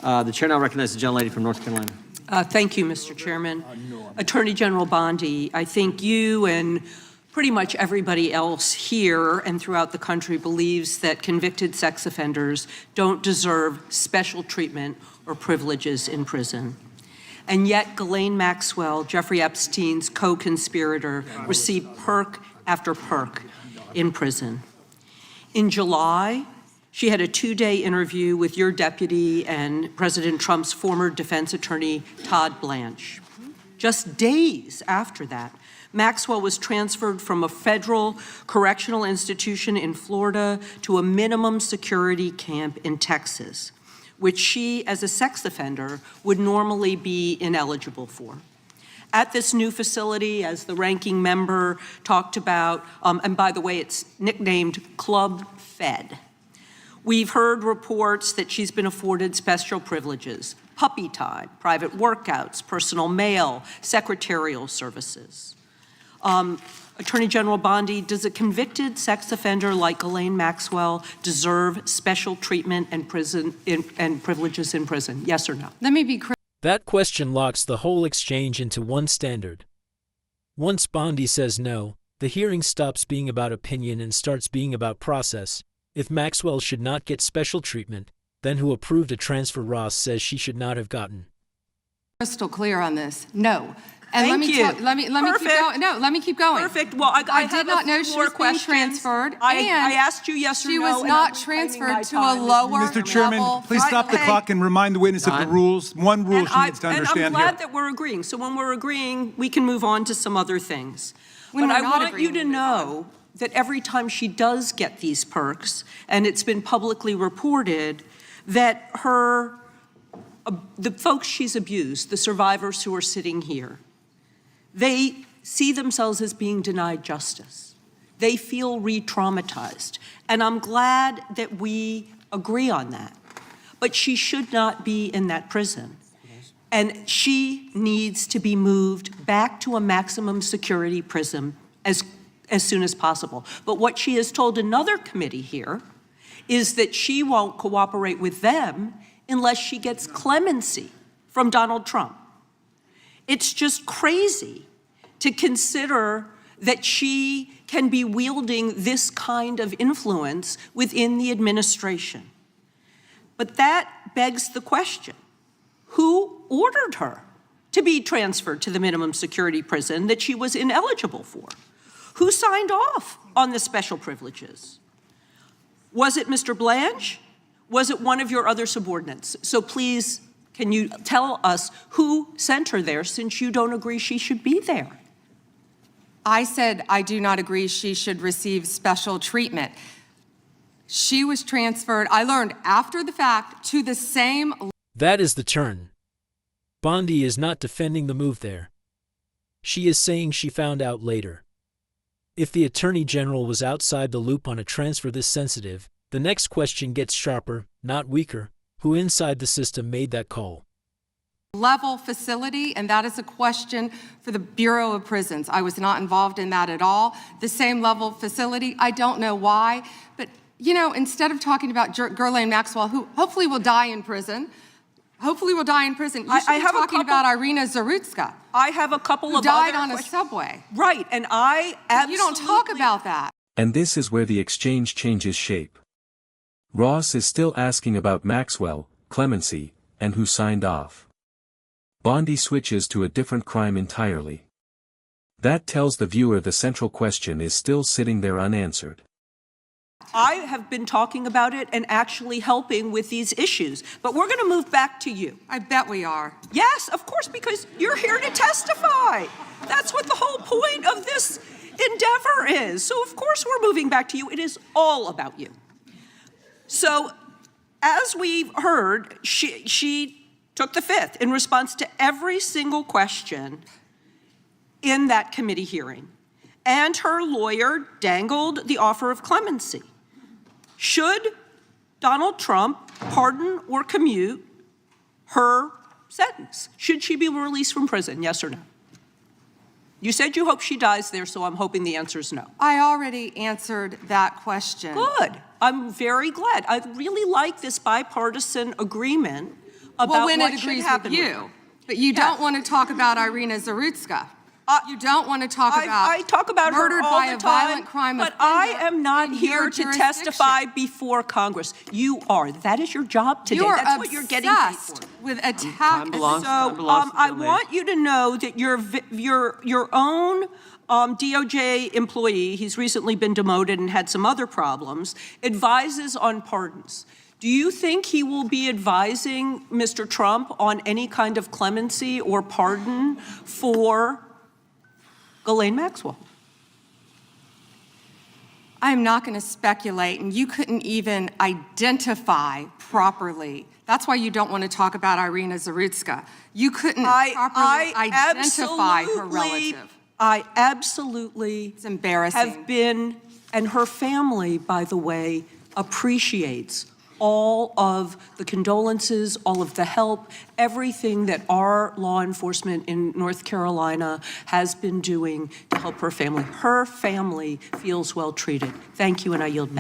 The chair now recognizes the gentlelady from North Carolina. Thank you, Mr. Chairman. Attorney General Bondi, I think you and pretty much everybody else here and throughout the country believes that convicted sex offenders don't deserve special treatment or privileges in prison. And yet Ghislaine Maxwell, Jeffrey Epstein's co-conspirator, received perk after perk in prison. In July, she had a 2-day interview with your deputy and President Trump's former defense attorney, Todd Blanche. Just days after that, Maxwell was transferred from a federal correctional institution in Florida to a minimum security camp in Texas, which she, as a sex offender, would normally be ineligible for. At this new facility, as the ranking member talked about, and by the way, it's nicknamed Club Fed, we've heard reports that she's been afforded special privileges, puppy time, private workouts, personal mail, secretarial services. Attorney General Bondi, does a convicted sex offender like Ghislaine Maxwell deserve special treatment and privileges in prison? Yes or no? Let me be clear. That question locks the whole exchange into one standard. Once Bondi says no, the hearing stops being about opinion and starts being about process. If Maxwell should not get special treatment, then who approved a transfer Ross says she should not have gotten? Crystal clear on this. No. And Thank you. Let me keep going. No, let me keep going. Perfect. Well, I did not know she was being transferred. I asked you yes or no. She was not transferred to a lower Mr. Chairman, level. please stop the clock and remind the witness of the rules. One rule she needs to understand here. And I'm glad that we're agreeing. So when we're agreeing, we can move on to some other things. When but we're I not want you to know that every time she does get these perks, and it's been publicly reported, that the folks she's abused, the survivors who are sitting here, they see themselves as being denied justice. They feel re-traumatized. And I'm glad that we agree on that. But she should not be in that prison. And she needs to be moved back to a maximum security prison as soon as possible. But what she has told another committee here is that she won't cooperate with them unless she gets clemency from Donald Trump. It's just crazy to consider that she can be wielding this kind of influence within the administration. But that begs the question, who ordered her to be transferred to the minimum security prison that she was ineligible for? Who signed off on the special privileges? Was it Mr. Blanche? Was it one of your other subordinates? So please, can you tell us who sent her there, since you don't agree she should be there? I said I do not agree she should receive special treatment. She was transferred, I learned after the fact, to the same... That is the turn. Bondi is not defending the move there. She is saying she found out later. If the Attorney General was outside the loop on a transfer this sensitive, the next question gets sharper, not weaker. Who inside the system made that call? Level facility, and that is a question for the Bureau of Prisons. I was not involved in that at all. The same level facility, I don't know why, but you know, instead of talking about Ghislaine Maxwell, who hopefully will die in prison, you should be talking about Iryna Zarutska. I have a couple who of died other on a subway. Right, and I absolutely... You don't talk about that. And this is where the exchange changes shape. Ross is still asking about Maxwell, clemency, and who signed off. Bondi switches to a different crime entirely. That tells the viewer the central question is still sitting there unanswered. I have been talking about it and actually helping with these issues, but we're going to move back to you. I bet we are. Yes, of course, because you're here to testify. That's what the whole point of this endeavor is. So of course we're moving back to you. It is all about you. So as we've heard, she took the fifth in response to every single question in that committee hearing. And her lawyer dangled the offer of clemency. Should Donald Trump pardon or commute her sentence? Should she be released from prison, yes or no? You said you hope she dies there, so I'm hoping the answer is no. I already answered that question. Good. I'm very glad. I really like this bipartisan agreement about when what it should agrees happen with with you. her. But you Yes. don't want to talk about Iryna Zarutska. You don't want to talk about I talk about her murdered all by the a time, violent crime but I offender am not in here your to testify jurisdiction. before Congress. You are. That is your job today. You are That's what you're getting paid for. obsessed with attack. Time belongs to So the I young lady. want you to know that your own DOJ employee, he's recently been demoted and had some other problems, advises on pardons. Do you think he will be advising Mr. Trump on any kind of clemency or pardon for Ghislaine Maxwell? I'm not going to speculate, and you couldn't even identify properly. That's why you don't want to talk about Iryna Zarutska. You couldn't properly identify her relative. I absolutely It's embarrassing. have been, and her family, by the way, appreciates all of the condolences, all of the help, everything that our law enforcement in North Carolina has been doing to help her family. Her family feels well treated. Thank you, and I yield back.